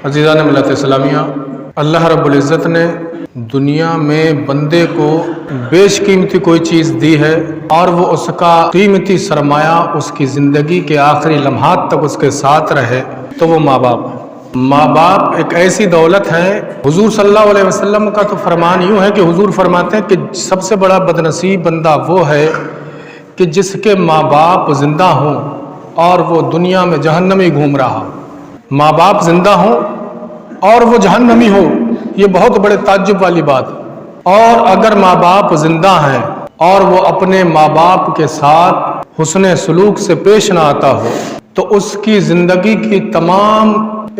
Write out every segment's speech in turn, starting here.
عزیزان ملت اسلامیہ، اللہ رب العزت نے دنیا میں بندے کو بیش قیمتی کوئی چیز دی ہے اور وہ اس کا قیمتی سرمایہ اس کی زندگی کے آخری لمحات تک اس کے ساتھ رہے تو وہ ماں باپ ہے۔ ماں باپ ایک ایسی دولت ہے۔ حضور صلی اللہ علیہ وسلم کا تو فرمان یوں ہے کہ حضور فرماتے ہیں کہ سب سے بڑا بدنصیب بندہ وہ ہے کہ جس کے ماں باپ زندہ ہوں اور وہ دنیا میں جہنمی گھوم رہا ہو۔ ماں باپ زندہ ہوں اور وہ جہنمی ہو، یہ بہت بڑے تعجب والی بات ہے۔ اور اگر ماں باپ زندہ ہیں اور وہ اپنے ماں باپ کے ساتھ حسن سلوک سے پیش نہ آتا ہو تو اس کی زندگی کی تمام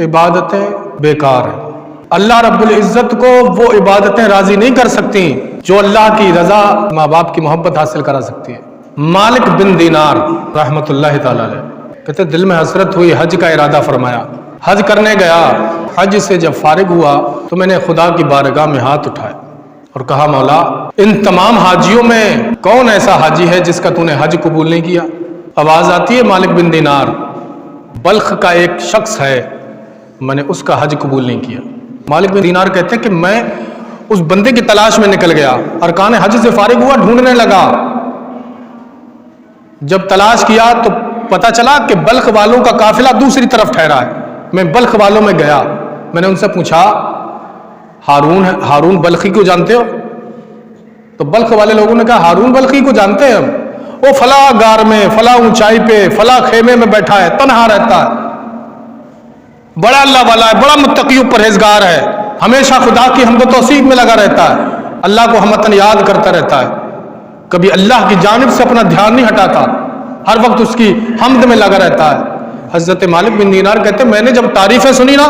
عبادتیں بیکار ہیں۔ اللہ رب العزت کو وہ عبادتیں راضی نہیں کر سکتی جو اللہ کی رضا ماں باپ کی محبت حاصل کرا سکتی ہے۔ مالک بن دینار رحمۃ اللہ تعالی علیہ کہتے دل میں حسرت ہوئی، حج کا ارادہ فرمایا، حج کرنے گیا۔ حج سے جب فارغ ہوا تو میں نے خدا کی بارگاہ میں ہاتھ اٹھائے اور کہا مولا ان تمام حاجیوں میں کون ایسا حاجی ہے جس کا تو نے حج قبول نہیں کیا؟ آواز آتی ہے مالک بن دینار بلخ کا ایک شخص ہے، میں نے اس کا حج قبول نہیں کیا۔ مالک بن دینار کہتے ہیں کہ میں اس بندے کی تلاش میں نکل گیا، ارکان حج سے فارغ ہوا، ڈھونڈنے لگا۔ جب تلاش کیا تو پتا چلا کہ بلخ والوں کا قافلہ دوسری طرف ٹھہرا ہے۔ میں بلخ والوں میں گیا، میں نے ان سے پوچھا ہارون بلخی کو جانتے ہو؟ تو بلخ والے لوگوں نے کہا ہارون بلخی کو جانتے ہیں ہم، وہ فلاں غار میں فلاں اونچائی پہ فلاں خیمے میں بیٹھا ہے، تنہا رہتا ہے، بڑا اللہ والا ہے، بڑا متقی و پرہیزگار ہے، ہمیشہ خدا کی حمد و توصیف میں لگا رہتا ہے، اللہ کو ہمتن یاد کرتا رہتا ہے، کبھی اللہ کی جانب سے اپنا دھیان نہیں ہٹاتا، ہر وقت اس کی حمد میں لگا رہتا ہے۔ حضرت مالک بن دینار کہتے ہیں میں نے جب تعریفیں سنی نا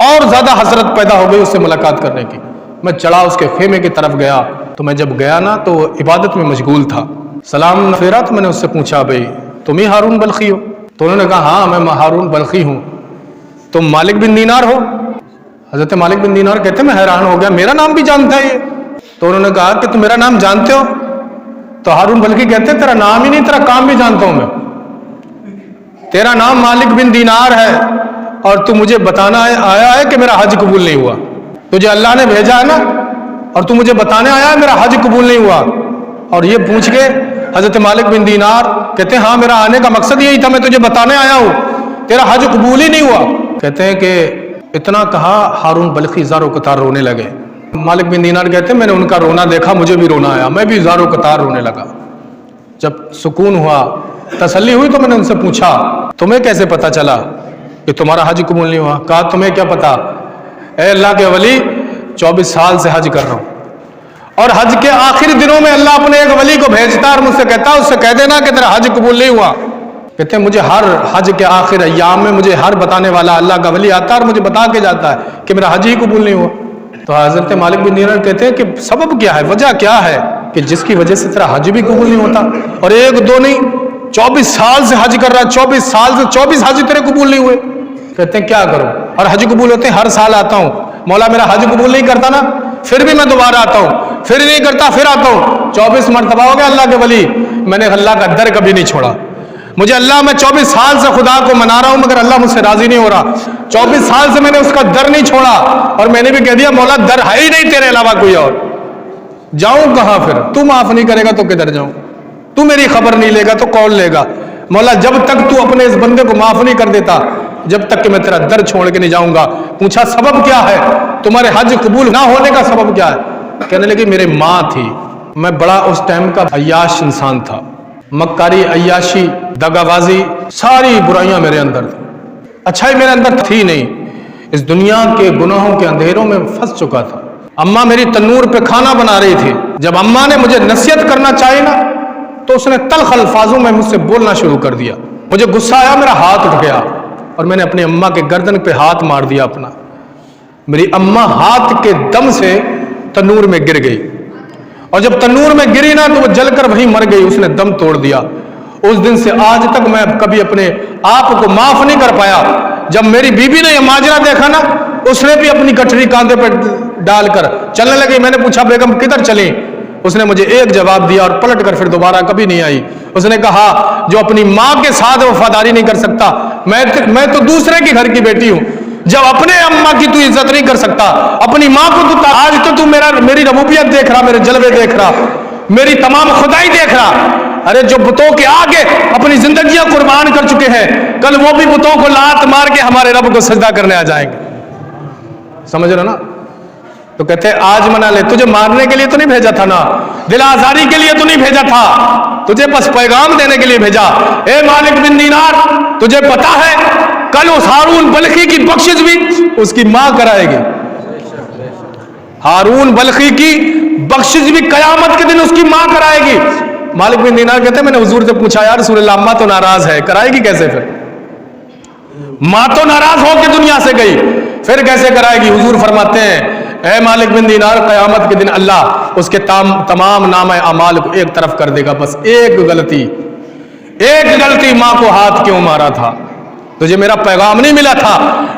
اور زیادہ حسرت پیدا ہو گئی اس سے ملاقات کرنے کی۔ میں چڑھا اس کے خیمے کی طرف گیا تو میں جب گیا نا تو وہ عبادت میں مشغول تھا۔ سلام پھیرا تو میں نے اس سے پوچھا بھائی تم ہی ہارون بلخی ہو؟ تو انہوں نے کہا ہاں میں ہارون بلخی ہوں۔ تم مالک بن دینار ہو؟ حضرت مالک بن دینار کہتے ہیں میں حیران ہو گیا، میرا نام بھی جانتا ہے یہ؟ تو انہوں نے کہا کہ تم میرا نام جانتے ہو؟ تو ہارون بلخی کہتے ہیں تیرا نام ہی نہیں تیرا کام بھی جانتا ہوں میں۔ تیرا نام مالک بن دینار ہے اور تو مجھے بتانا آیا ہے کہ میرا حج قبول نہیں ہوا، تجھے اللہ نے بھیجا ہے نا اور تو مجھے بتانے آیا ہے میرا حج قبول نہیں ہوا۔ اور یہ پوچھ کے حضرت مالک بن دینار کہتے ہیں ہاں میرا آنے کا مقصد یہی تھا، میں تجھے بتانے آیا ہوں تیرا حج قبول ہی نہیں ہوا۔ کہتے ہیں کہ اتنا کہا ہارون بلخی زار و قطار رونے لگے۔ مالک بن دینار کہتے ہیں میں نے ان کا رونا دیکھا، مجھے بھی رونا آیا، میں بھی زار و قطار رونے لگا۔ جب سکون ہوا، تسلی ہوئی تو میں نے ان سے پوچھا تمہیں کیسے پتا چلا کہ تمہارا حج قبول نہیں ہوا؟ کہا تمہیں کیا پتا، اے اللہ کے ولی 24 سال سے حج کر رہا ہوں اور حج کے آخری دنوں میں اللہ اپنے ایک ولی کو بھیجتا ہے اور مجھ سے کہتا ہے اس سے کہہ دینا کہ تیرا حج قبول نہیں ہوا۔ کہتے ہیں مجھے ہر حج کے آخر ایام میں مجھے ہر بتانے والا اللہ کا ولی آتا ہے اور مجھے بتا کے جاتا ہے کہ میرا حج ہی قبول نہیں ہوا۔ تو حضرت مالک بن دینار کہتے ہیں کہ سبب کیا ہے، وجہ کیا ہے کہ جس کی وجہ سے تیرا حج بھی قبول نہیں ہوتا؟ اور ایک دو نہیں 24 سال سے حج کر رہا ہے، 24 سال سے 24 حج تیرے قبول نہیں ہوئے۔ کہتے ہیں کیا کروں، اور حج قبول ہوتے ہیں ہر سال آتا ہوں، مولا میرا حج قبول نہیں کرتا نا پھر بھی میں دوبارہ آتا ہوں، پھر نہیں کرتا پھر آتا ہوں، 24 مرتبہ ہو گیا اللہ کے ولی، میں نے اللہ کا در کبھی نہیں چھوڑا۔ مجھے اللہ میں 24 سال سے خدا کو منا رہا ہوں مگر اللہ مجھ سے راضی نہیں ہو رہا، 24 سال سے میں نے اس کا در نہیں چھوڑا اور میں نے بھی کہہ دیا مولا در ہے ہی نہیں تیرے علاوہ کوئی اور، جاؤں کہاں پھر، تو معاف نہیں کرے گا تو کدھر جاؤں، تو میری خبر نہیں لے گا تو کون لے گا؟ مولا جب تک تو اپنے اس بندے کو معاف نہیں کر دیتا جب تک کہ میں تیرا در چھوڑ کے نہیں جاؤں گا۔ پوچھا سبب کیا ہے، تمہارے حج قبول نہ ہونے کا سبب کیا ہے؟ کہنے لگے میرے ماں تھی، میں بڑا اس ٹائم کا عیاش انسان تھا، مکاری عیاشی دغا بازی ساری برائیاں میرے اندر تھیں، اچھائی میرے اندر تھی نہیں، اس دنیا کے گناہوں کے اندھیروں میں پھنس چکا تھا۔ اماں میری تنور پہ کھانا بنا رہی تھی، جب اماں نے مجھے نصیحت کرنا چاہی نا تو اس نے تلخ الفاظوں میں مجھ سے بولنا شروع کر دیا، مجھے غصہ آیا، میرا ہاتھ اٹھ گیا اور میں نے اپنی اماں کے گردن پہ ہاتھ مار دیا اپنا۔ میری اماں ہاتھ کے دم سے تنور میں گر گئی اور جب تنور میں گری نا تو وہ جل کر وہیں مر گئی، اس نے دم توڑ دیا۔ اس دن سے آج تک میں کبھی اپنے آپ کو معاف نہیں کر پایا۔ جب میری بیوی نے یہ ماجرا دیکھا نا اس نے بھی اپنی گٹھری کاندھے پہ ڈال کر چلنے لگی۔ میں نے پوچھا بیگم کدھر چلیں؟ اس نے مجھے ایک جواب دیا اور پلٹ کر پھر دوبارہ کبھی نہیں آئی۔ اس نے کہا جو اپنی ماں کے ساتھ وفاداری نہیں کر سکتا، میں تو دوسرے کے گھر کی بیٹی ہوں، जब अपने अम्मा की तू इज्जत नहीं कर सकता, अपनी माँ को तू, आज तो तू मेरी रबूबियत देख रहा, मेरे जलवे देख रहा, मेरी तमाम खुदाई देख रहा। अरे जो बुतों के आगे अपनी जिंदगियां कुर्बान कर चुके हैं, कल वो भी बुतों को लात मार के हमारे रब को सजदा करने आ जाएंगे। समझ रहे ना? तो कहते हैं आज मना ले, तुझे मारने के लिए तो नहीं भेजा था ना, दिल आजारी के लिए तो नहीं भेजा था, तुझे बस पैगाम देने के लिए भेजा। ए मालिक बिन दीनार, तुझे पता है कल उस हारून बल्खी की बख्शिश भी उसकी मां कराएगी। हारून बल्खी की बख्शिश भी कयामत के दिन उसकी मां कराएगी। मालिक बिन दीनार कहते हैं मैंने हुजूर से पूछा, यार रसूल अल्लाह, अम्मा तो नाराज है, कराएगी कैसे? फिर मां तो नाराज होकर दुनिया से गई, फिर कैसे कराएगी? हुजूर फरमाते हैं, ऐ मालिक बिन दीनार, कयामत के दिन अल्लाह उसके तमाम नाम अमाल को एक तरफ कर देगा। बस एक गलती, मां को हाथ क्यों मारा था? तुझे मेरा पैगाम नहीं मिला था?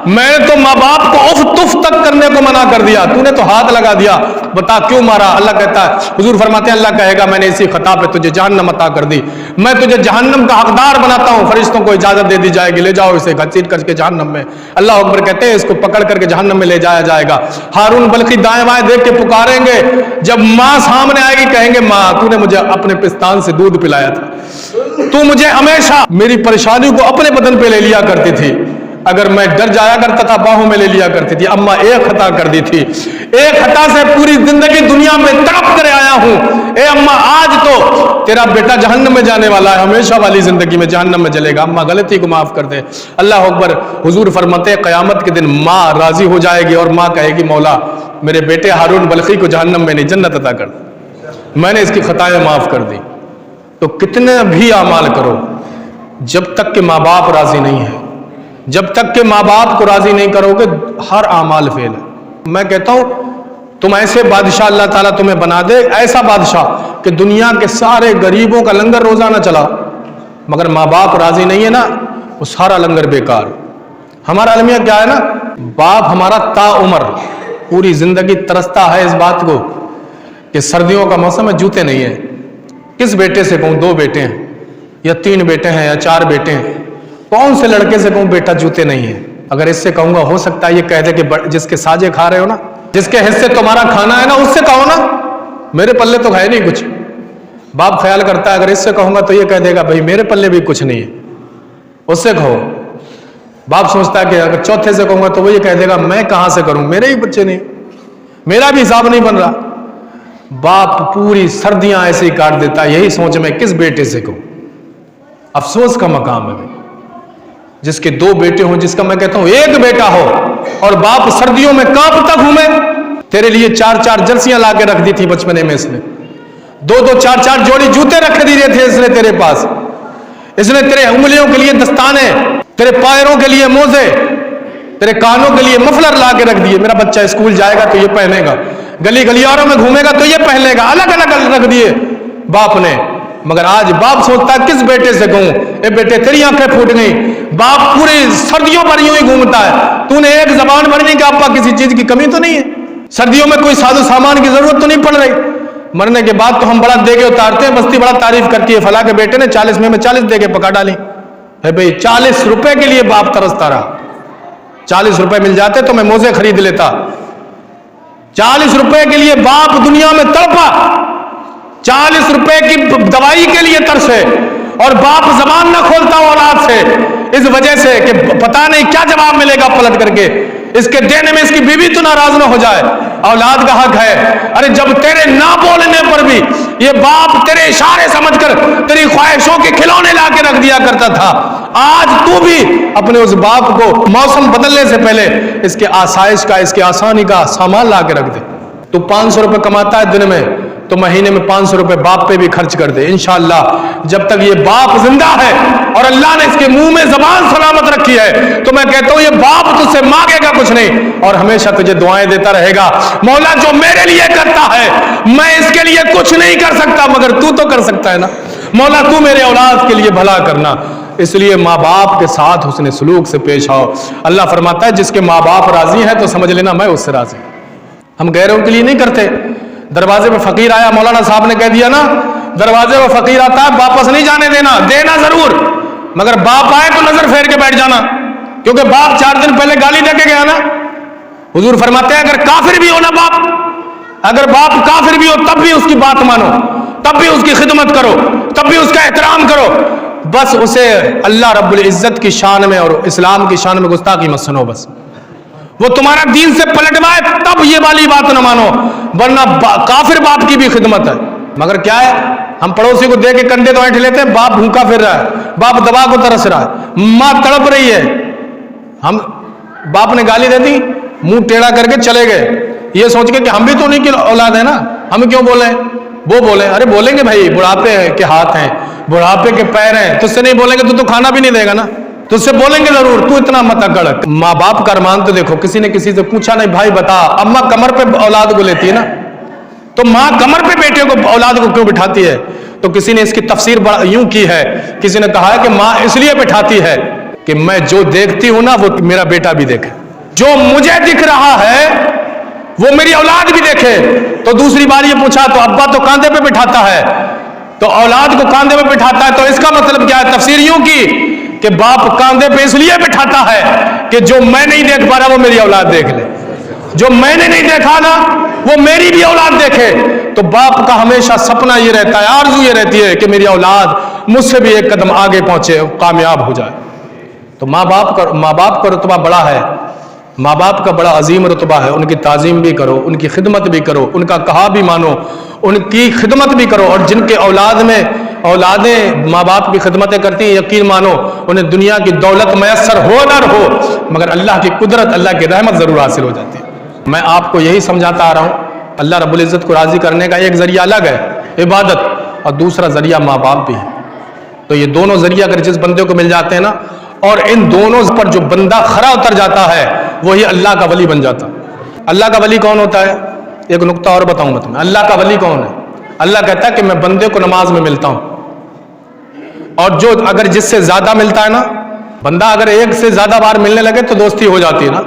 मैंने तो माँ बाप को उफ तुफ तक करने को मना कर दिया, तूने तो हाथ लगा दिया, बता क्यों मारा? अल्लाह कहता है, हुजूर फरमाते हैं, अल्लाह कहेगा मैंने इसी खता पे तुझे जहन्नम अता कर दी, मैं तुझे जहन्नम का हकदार बनाता हूँ, फरिश्तों को इजाजत दे दी जाएगी, ले जाओ इसे घसीट करके जहन्नम में। अल्लाह अकबर कहते हैं, इसको पकड़ करके जहन्नम में ले जाया जाएगा। हारून बल्कि दाएं बाएं देख के पुकारेंगे, जब माँ सामने आएगी कहेंगे, माँ तूने मुझे अपने पिस्तान से दूध पिलाया था, तू मुझे हमेशा मेरी परेशानी को अपने बदन पे ले लिया करती थी, अगर मैं डर जाया करता था बाहों में ले लिया करती थी। अम्मा एक खता कर दी थी, एक खता से पूरी जिंदगी दुनिया में तड़प कर आया हूं। ए अम्मा, आज तो तेरा बेटा जहन्नम में जाने वाला है, हमेशा वाली जिंदगी में जहन्नम में जलेगा, अम्मा गलती को माफ कर दे। अल्लाह अकबर। हुजूर फरमाते कयामत के दिन माँ राजी हो जाएगी और माँ कहेगी, मौला मेरे बेटे हारून बल्खी को जहन्नम में नहीं जन्नत अता कर, मैंने इसकी खताएं माफ कर दी। तो कितने भी अमाल करो, जब तक के माँ बाप राजी नहीं है, जब तक के माँ बाप को राजी नहीं करोगे, हर अमाल फेल है। मैं कहता हूं तुम ऐसे बादशाह अल्लाह ताला तुम्हें बना दे, ऐसा बादशाह कि दुनिया के सारे गरीबों का लंगर रोजाना चला, मगर माँ बाप राजी नहीं है ना, वो सारा लंगर बेकार। हमारा अलमिया क्या है ना, बाप हमारा ताउमर पूरी जिंदगी तरसता है इस बात को कि सर्दियों का मौसम है, जूते नहीं है। किस बेटे से कहूं 2 बेटे हैं या 3 बेटे हैं या 4 बेटे हैं, कौन से लड़के से कहूं बेटा जूते नहीं है? अगर इससे कहूंगा हो सकता है ये कह दे कि जिसके साजे खा रहे हो ना, जिसके हिस्से तुम्हारा खाना है ना, उससे कहो ना मेरे पल्ले तो है नहीं कुछ। बाप ख्याल करता है अगर इससे कहूंगा तो ये कह देगा भाई मेरे पल्ले भी कुछ नहीं है, उससे कहो। बाप सोचता है कि अगर चौथे से कहूंगा तो वो ये कह देगा मैं कहां से करूं, मेरे ही बच्चे नहीं, मेरा भी हिसाब नहीं बन रहा। बाप पूरी सर्दियां ऐसे ही काट देता है, यही सोच में किस बेटे से कहूं। अफसोस का मकाम है जिसके 2 बेटे हों, जिसका मैं कहता हूं 1 बेटा हो और बाप सर्दियों में कांपता घूमे। तेरे लिए 4-4 जर्सियां ला के रख दी थी बचपने में इसने, 2-2 4-4 जोड़ी जूते रख दिए थे इसने तेरे पास, इसने तेरे उंगलियों के लिए दस्ताने, तेरे पैरों के लिए मोजे, तेरे कानों के लिए मफलर ला के रख दिए। मेरा बच्चा स्कूल जाएगा तो ये पहनेगा, गली गलियारों में घूमेगा तो ये पहन लेगा, अलग अलग रख दिए बाप ने। मगर आज बाप सोचता है किस बेटे से कहूं, ए बेटे तेरी आंखें फूट गई। बाप पूरी सर्दियों भर यूं ही घूमता है, तूने एक जबान भरने का आपका किसी चीज की कमी तो नहीं है, सर्दियों में कोई साधु सामान की जरूरत तो नहीं पड़ रही। मरने के बाद तो हम बड़ा देके उतारते हैं, बस्ती बड़ा तारीफ करती है, फला के बेटे ने 40 में 40 देके पका डाली है भाई। 40 रुपए के लिए बाप तरसता रहा, 40 रुपए मिल जाते तो मैं मोजे खरीद लेता। 40 रुपए के लिए बाप दुनिया में तड़पा, 40 रुपए की दवाई के लिए तरसे, और बाप जबान ना खोलता औलाद से इस वजह से कि पता नहीं क्या जवाब मिलेगा पलट करके, इसके देने में इसकी बीवी तो नाराज ना हो जाए। औलाद का हक है। अरे जब तेरे ना बोलने पर भी ये बाप तेरे इशारे समझकर तेरी ख्वाहिशों के खिलौने ला के रख दिया करता था, आज तू भी अपने उस बाप को मौसम बदलने से पहले इसके आसाइश का, इसके आसानी का सामान ला के रख दे। तू 500 रुपए कमाता है दिन में, तो महीने में 500 रुपए बाप पे भी खर्च कर दे। इंशाअल्लाह जब तक ये बाप जिंदा है और अल्लाह ने इसके मुंह में जबान सलामत रखी है, तो मैं कहता हूं ये बाप तुझसे मांगेगा कुछ नहीं और हमेशा तुझे दुआएं देता रहेगा। मौला जो मेरे लिए करता है मैं इसके लिए कुछ नहीं कर सकता, मगर तू तो कर सकता है ना। मौला तू मेरे औलाद के लिए भला करना, इसलिए माँ बाप के साथ हुस्न सलूक से पेश आओ। अल्लाह फरमाता है जिसके माँ बाप राजी है तो समझ लेना मैं उससे राजी। हम गैरों के लिए नहीं करते। दरवाजे में फकीर आया, मौलाना साहब ने कह दिया ना, दरवाजे में फकीर आता है वापस नहीं जाने देना, देना जरूर, मगर बाप आए तो नजर फेर के बैठ जाना, क्योंकि बाप 4 दिन पहले गाली देके गया ना। हुजूर फरमाते हैं अगर काफिर भी हो ना बाप, अगर बाप काफिर भी हो तब भी उसकी बात मानो, तब भी उसकी खिदमत करो, तब भी उसका एहतराम करो, बस उसे अल्लाह रब्बुल इज्जत की शान में और इस्लाम की शान में गुस्ताखी मत सुनो। बस वो तुम्हारा दीन से पलटवाए तब ये वाली बात न मानो, वरना काफिर बाप की भी खिदमत है। मगर क्या है, हम पड़ोसी को दे के कंधे तो ऐंठ लेते हैं, बाप भूखा फिर रहा है, बाप दबा को तरस रहा है, माँ तड़प रही है, हम बाप ने गाली दे दी, मुंह टेढ़ा करके चले गए, ये सोच के कि हम भी तो उन्हीं की औलाद है ना, हम क्यों बोले। वो बोले अरे बोलेंगे भाई, बुढ़ापे के हाथ हैं, बुढ़ापे के पैर हैं, तुझसे नहीं बोलेंगे तो खाना भी नहीं देगा ना, तुझसे बोलेंगे जरूर, तू इतना मत अकड़। माँ बाप का अरमान तो देखो, किसी ने किसी से पूछा नहीं भाई बता, अम्मा कमर पे औलाद को लेती है ना, तो माँ कमर पे बेटे को औलाद को क्यों बिठाती है। तो किसी ने इसकी तफसीर यूं की है, किसी ने कहा है कि माँ इसलिए बिठाती है कि मैं जो देखती हूं ना वो मेरा बेटा भी देखे, जो मुझे दिख रहा है वो मेरी औलाद भी देखे। तो दूसरी बार ये पूछा तो अब्बा तो कांधे पे बिठाता है, तो औलाद को कांधे पे बिठाता है, तो इसका मतलब क्या है। तफसीर यूं की कि बाप कांधे पे इसलिए बिठाता है कि जो मैं नहीं देख पा रहा वो मेरी औलाद देख ले, जो मैंने नहीं देखा ना वो मेरी भी औलाद देखे। तो बाप का हमेशा सपना ये रहता है, आरज़ू ये रहती है कि मेरी औलाद मुझसे भी एक कदम आगे पहुंचे, कामयाब हो जाए। तो माँ बाप का रुतबा बड़ा है, माँ बाप का बड़ा अजीम रुतबा है, उनकी ताज़ीम भी करो, उनकी खिदमत भी करो, उनका कहा भी मानो, उनकी खिदमत भी करो। और जिनके औलादें माँ बाप की खिदमतें करती हैं, यकीन मानो उन्हें दुनिया की दौलत मैसर हो न हो, मगर अल्लाह की कुदरत, अल्लाह की रहमत ज़रूर हासिल हो जाती है। मैं आपको यही समझाता आ रहा हूँ, अल्लाह रब्बुल इज़्ज़त को राज़ी करने का एक ज़रिया अलग है इबादत, और दूसरा ज़रिया माँ बाप भी है। तो ये दोनों ज़रिया अगर जिस बंदे को मिल जाते हैं ना, और इन दोनों पर जो बंदा खरा उतर जाता है वही अल्लाह का वली बन जाता है। अल्लाह का वली कौन होता है, एक नुक्ता और बताऊं मैं तुम्हें। अल्लाह का वली कौन है? अल्लाह कहता है कि मैं बंदे को नमाज में मिलता हूं, और जो अगर जिससे ज्यादा मिलता है ना, बंदा अगर एक से ज्यादा बार मिलने लगे तो दोस्ती हो जाती है ना।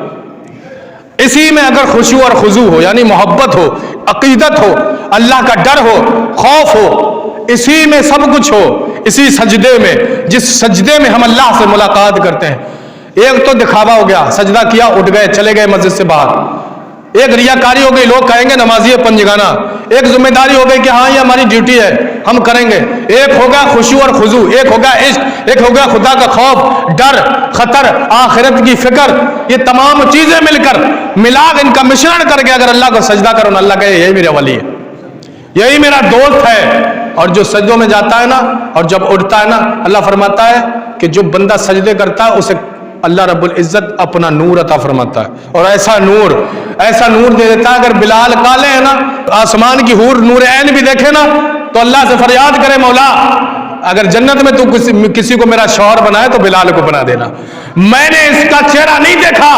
इसी में अगर खुशू और खुजू हो, यानी मोहब्बत हो, अकीदत हो, अल्लाह का डर हो, खौफ हो, इसी में सब कुछ हो, इसी सजदे में, जिस सजदे में हम अल्लाह से मुलाकात करते हैं। एक तो दिखावा हो गया, सजदा किया उठ गए चले गए मस्जिद से बाहर, एक रियाकारी हो गई, लोग कहेंगे नमाजी है पंजगाना, एक जिम्मेदारी हो गई कि हाँ ये हमारी ड्यूटी है हम करेंगे, एक होगा खुशू और खुजू, एक होगा इश्क, एक होगा खुदा का खौफ, डर, खतर, आखिरत की फिक्र, ये तमाम चीजें मिलकर मिलाकर इनका मिश्रण करके अगर अल्लाह को सजदा करो ना, अल्लाह कहे यही मेरा वली है, यही मेरा दोस्त है। और जो सजदों में जाता है ना और जब उठता है ना, अल्लाह फरमाता है कि जो बंदा सजदे करता है उसे अल्लाह रब्बुल इज्जत अपना नूर अता फरमाता है, और ऐसा नूर दे देता है। अगर बिलाल काले है ना, आसमान की हूर नूर ऐन भी देखे ना तो अल्लाह से फरियाद करे, मौला अगर जन्नत में तू किसी को मेरा शौहर बनाए तो बिलाल को बना देना। मैंने इसका चेहरा नहीं देखा,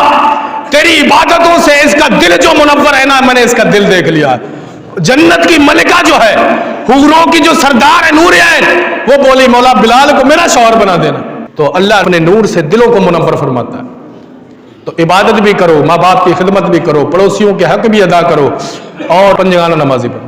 तेरी इबादतों से इसका दिल जो मुनव्वर है ना, मैंने इसका दिल देख लिया। जन्नत की मलिका जो है, हुरों की जो सरदार है नूर ऐन, वो बोली मौला बिलाल को मेरा शौहर बना देना। तो अल्लाह अपने नूर से दिलों को मुनव्वर फरमाता है। तो इबादत भी करो, माँ बाप की खिदमत भी करो, पड़ोसियों के हक भी अदा करो, और पंजगाना नमाजी बनो।